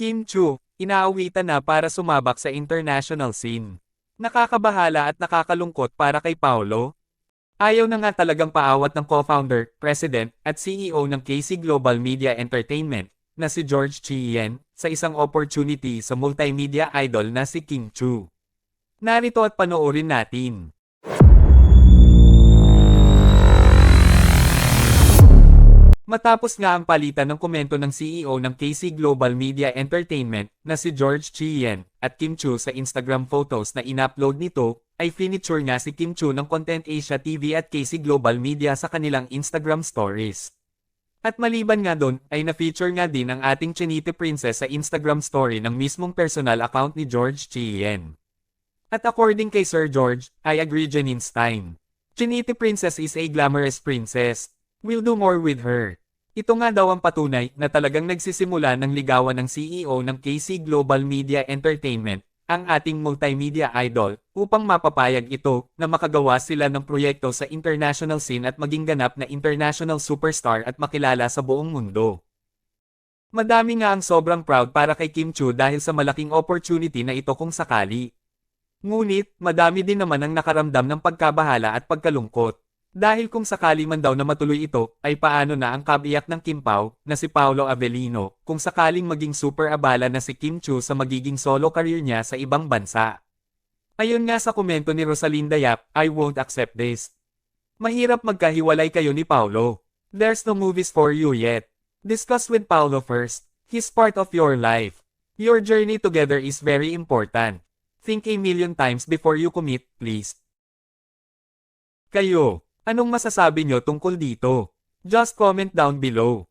Kim Chu, inaawitan na para sumabak sa international scene. Nakakabahala at nakakalungkot para kay Paolo. Ayaw na nga talagang paawat ng co-founder, president, at CEO ng KC Global Media Entertainment, na si George Chien, sa isang opportunity sa multimedia idol na si Kim Chu. Narito at panoorin natin. Matapos nga ang palitan ng komento ng CEO ng KC Global Media Entertainment na si George Chien at Kim Chu sa Instagram photos na in-upload nito, ay finiture nga si Kim Chu ng Content Asia TV at KC Global Media sa kanilang Instagram stories. At maliban nga doon, ay na-feature nga din ang ating Chinite Princess sa Instagram story ng mismong personal account ni George Chien. At according kay Sir George, I agree Janine Stein. Chinite Princess is a glamorous princess. We'll do more with her. Ito nga daw ang patunay na talagang nagsisimula ng ligawan ng CEO ng KC Global Media Entertainment, ang ating multimedia idol, upang mapapayag ito na makagawa sila ng proyekto sa international scene at maging ganap na international superstar at makilala sa buong mundo. Madami nga ang sobrang proud para kay Kim Chu dahil sa malaking opportunity na ito kung sakali. Ngunit, madami din naman ang nakaramdam ng pagkabahala at pagkalungkot. Dahil kung sakali man daw na matuloy ito, ay paano na ang kabiyak ng Kim Pao, na si Paolo Avellino, kung sakaling maging super abala na si Kim Chu sa magiging solo career niya sa ibang bansa. Ayon nga sa komento ni Rosalinda Yap, I won't accept this. Mahirap magkahiwalay kayo ni Paolo. There's no movies for you yet. Discuss with Paolo first. He's part of your life. Your journey together is very important. Think a million times before you commit, please. Kayo, anong masasabi nyo tungkol dito? Just comment down below.